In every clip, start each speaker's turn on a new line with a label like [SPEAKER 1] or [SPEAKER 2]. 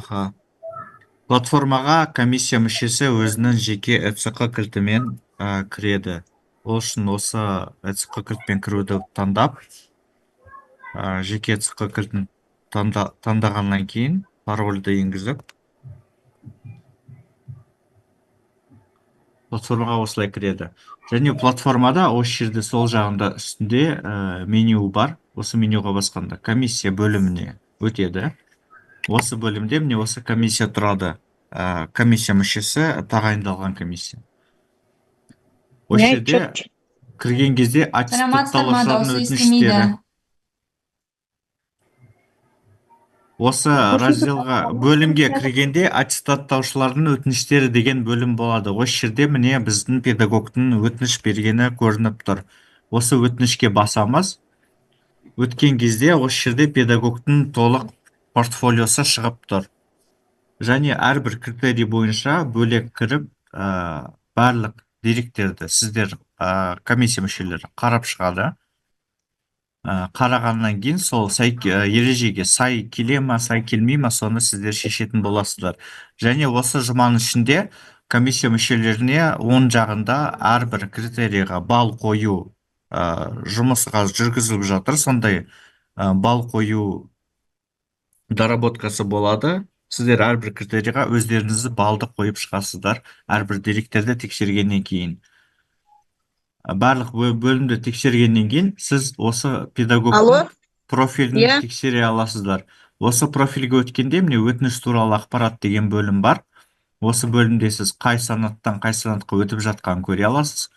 [SPEAKER 1] Аха. Платформаға комиссия мүшесі өзінің жеке ЭЦК кілтімен кіреді. Ол үшін осы ЭЦК кілтпен кіруді таңдап, жеке ЭЦК кілтін таңдағаннан кейін парольді енгізіп, платформаға осылай кіреді. Және платформада осы жерде сол жағында үстінде меню бар. Осы менюға басқанда комиссия бөліміне өтеді. Осы бөлімде міне осы комиссия тұрады. Комиссия мүшесі тағайындалған комиссия. Осы
[SPEAKER 2] Не,
[SPEAKER 1] жерде кірген кезде
[SPEAKER 3] Саламатсыздар ма?
[SPEAKER 1] аттестаттаушылардың
[SPEAKER 3] Дауысы
[SPEAKER 1] өтініштері.
[SPEAKER 3] естілмейді.
[SPEAKER 1] Осы разделға бөлімге кіргенде аттестаттаушылардың өтініштері деген бөлім болады. Осы жерде міне біздің педагогтың өтініш бергені көрініп тұр. Осы өтінішке басамыз. Өткен кезде осы жерде педагогтың толық портфолиосы шығып тұр. Және әрбір критерий бойынша бөлек кіріп, барлық деректерді сіздер комиссия мүшелері қарап шығады. Қарағаннан кейін сол ережеге сай келе ма, сай келмей ма, соны сіздер шешетін боласыздар. Және осы жұманың ішінде комиссия мүшелеріне оң жағында әрбір критерийға балл қою жұмысқа жүргізіліп жатыр. Сондай балл қою доработкасы болады. Сіздер әрбір критерийға өздеріңізді балды қойып шығасыздар, әрбір деректерді тексергеннен кейін. Барлық бөлімді тексергеннен кейін сіз осы педагогтың профилін тексере аласыздар. Осы профильге өткенде міне өтініш туралы ақпарат деген бөлім бар. Осы бөлімде сіз қай санаттан қай санатқа өтіп жатқанын көре аласыз.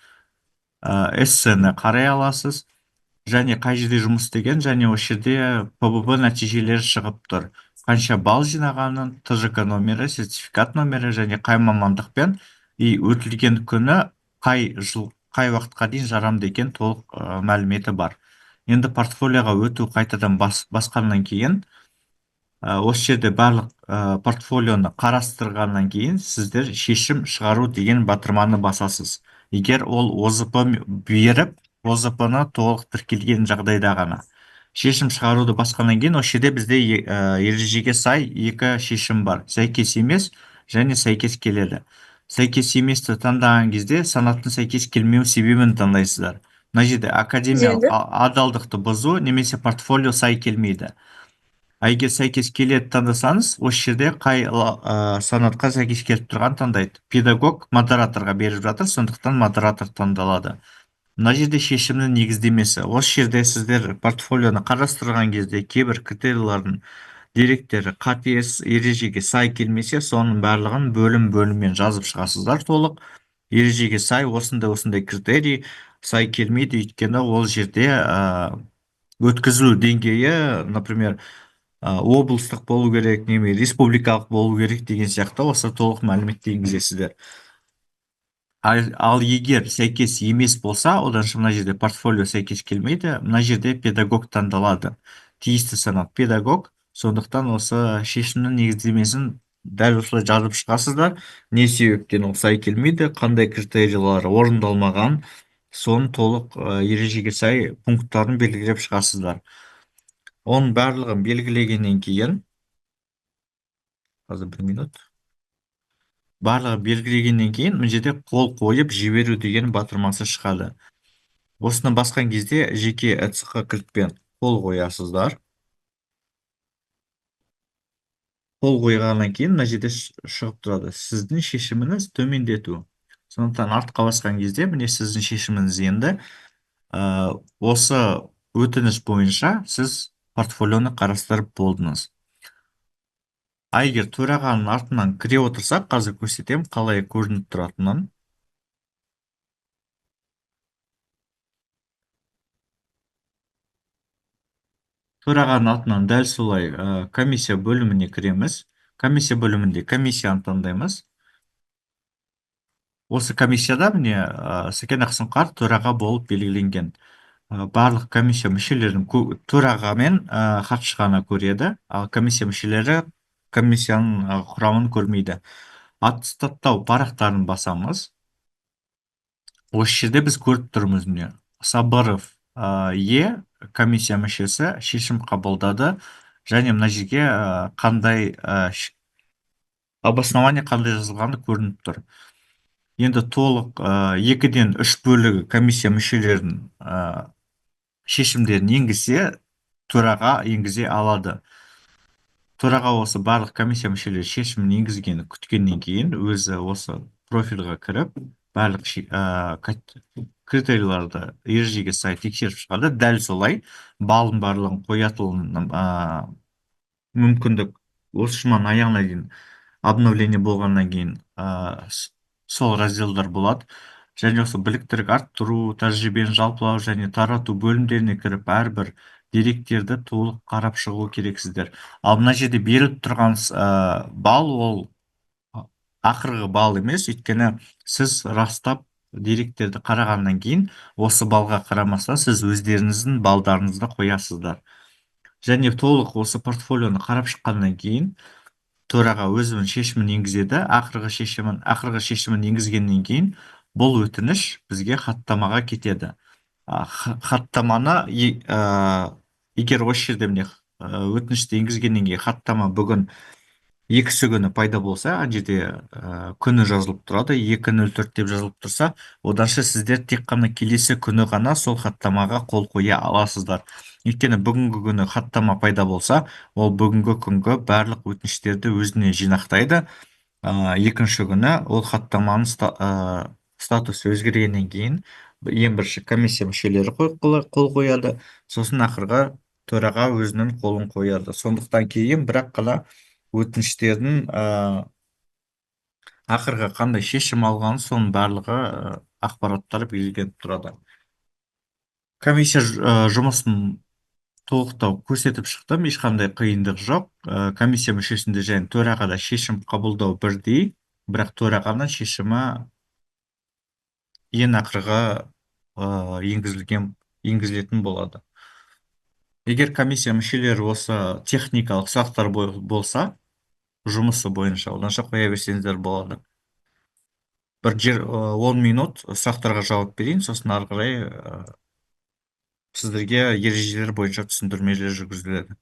[SPEAKER 1] Эссені қарай аласыз. Және қай жерде жұмыс істеген, және осы жерде ПББ нәтижелері шығып тұр. Қанша балл жинағанын, ТЖК номері, сертификат номері және қай мамандықпен өтілген күні қай уақытқа дейін жарамды екен толық мәліметі бар. Енді портфолиоға өту қайтадан басқаннан кейін, осы жерде барлық портфолионы қарастырғаннан кейін сіздер шешім шығару деген батырманы басасыз. Егер ол ОЗП беріп, ОЗП-ны толық тіркелген жағдайда ғана. Шешім шығаруды басқаннан кейін, осы жерде бізде ережеге сай екі шешім бар. Сәйкес емес және сәйкес келеді. Сәйкес еместі таңдаған кезде санаттың сәйкес келмеу себебін таңдайсыздар. Мына жерде академиялық адалдықты бұзу немесе портфолио сай келмейді. Егер сәйкес келеді таңдасаңыз, осы жерде қай санатқа сәйкес келіп тұрған таңдайды. Педагог модераторға беріп жатыр, сондықтан модератор таңдалады. Мына жерде шешімнің негіздемесі. Осы жерде сіздер портфолионы қарастырған кезде кейбір критерийлердің деректері қатес, ережеге сай келмесе, соның барлығын бөлім-бөліммен жазып шығасыздар толық. Ережеге сай осындай критерий сай келмейді, өйткені ол жерде өткізілу деңгейі, например, облыстық болу керек, немесе республикалық болу керек деген сияқты осы толық мәліметті енгізесіздер. Ал егер сәйкес емес болса, одан мына жерде портфолио сәйкес келмейді, мына жерде педагог таңдалады. Тиісті санат педагог, сондықтан осы шешімнің негіздемесін дәл осылай жазып шығасыздар. Не себептен ол сай келмейді, қандай критерийлар орындалмаған, соның толық ережеге сай пункттарын белгілеп шығасыздар. Оның барлығын белгілегеннен кейін, қазір 1 минут. Барлығы белгілегеннен кейін, мына жерде қол қойып жіберу деген батырмасы шығады. Осыны басқан кезде жеке ЭЦК кілтпен қол қоясыздар. Қол қойғаннан кейін мына жерде шығып тұрады. Сіздің шешіміңіз төмендету. Сондықтан артқа басқан кезде міне сіздің шешіміңіз енді осы өтініш бойынша сіз портфолионы қарастырып болдыңыз. Егер төрағаның артынан кіре отырсақ, қазір көрсетем қалай көрініп тұратынын. Төрағаның артынан дәл солай комиссия бөліміне кіреміз. Комиссия бөлімінде комиссияны таңдаймыз. Осы комиссияда міне Сәкен Ақсұңқар төраға болып белгіленген. Барлық комиссия мүшелерін төраға мен хатшы ғана көреді, ал комиссия мүшелері комиссияның құрамын көрмейді. Аттестаттау парақтарын басамыз. Осы жерде біз көріп тұрмыз міне. Сабыров комиссия мүшесі шешім қабылдады, және мына жерге қандай обоснование қандай жазылғаны көрініп тұр. Енді толық 2-ден 3 бөлігі комиссия мүшелерінің шешімдерін енгізсе, төраға енгізе алады. Төраға осы барлық комиссия мүшелері шешімін енгізгені күткеннен кейін өзі осы профильға кіріп, барлық критерийларды ережеге сай тексеріп шығады. Дәл солай балдың барлығын қоятылуының мүмкіндік осы жұманың аяғына дейін обновление болғаннан кейін сол разделдар болады. Және осы біліктілік арттыру, тәжірибені жалпылау және тарату бөлімдеріне кіріп, әрбір деректерді толық қарап шығу керексіздер. Ал мына жерде беріліп тұрған балл ол ақырғы балл емес, өйткені сіз растап деректерді қарағаннан кейін осы балға қарамастан сіз өздеріңіздің балдарыңызды қоясыздар. Және толық осы портфолионы қарап шыққаннан кейін төраға өзінің шешімін енгізеді. Ақырғы шешімін енгізгеннен кейін бұл өтініш бізге хаттамаға кетеді. Хаттаманы егер осы жерде міне өтінішті енгізгеннен кейін хаттама бүгін 2-сі күні пайда болса, ана жерде күні жазылып тұрады, 2.04 деп жазылып тұрса, оданша сіздер тек қана келесі күні ғана сол хаттамаға қол қоя аласыздар. Өйткені бүгінгі күні хаттама пайда болса, ол бүгінгі күнгі барлық өтініштерді өзіне жинақтайды. Екінші күні ол хаттаманың статусы өзгергеннен кейін ең бірінші комиссия мүшелері қол қояды, сосын ақырға төраға өзінің қолын қояды. Сондықтан кейін бірақ қана өтініштердің ақырғы қандай шешім алғаны, соның барлығы ақпараттар берілген тұрады. Комиссия жұмысын толықтау көрсетіп шықтым, ешқандай қиындық жоқ. Комиссия мүшесінде және төрағада шешім қабылдау бірдей, бірақ төрағаның шешімі ең ақырға енгізілетін болады. Егер комиссия мүшелері осы техникалық сұрақтар болса, жұмысы бойынша, оданша қоя берсеңіздер болады. 10 минут сұрақтарға жауап берейін, сосын ары қарай сіздерге ережелер бойынша түсіндірмелер жүргізіледі.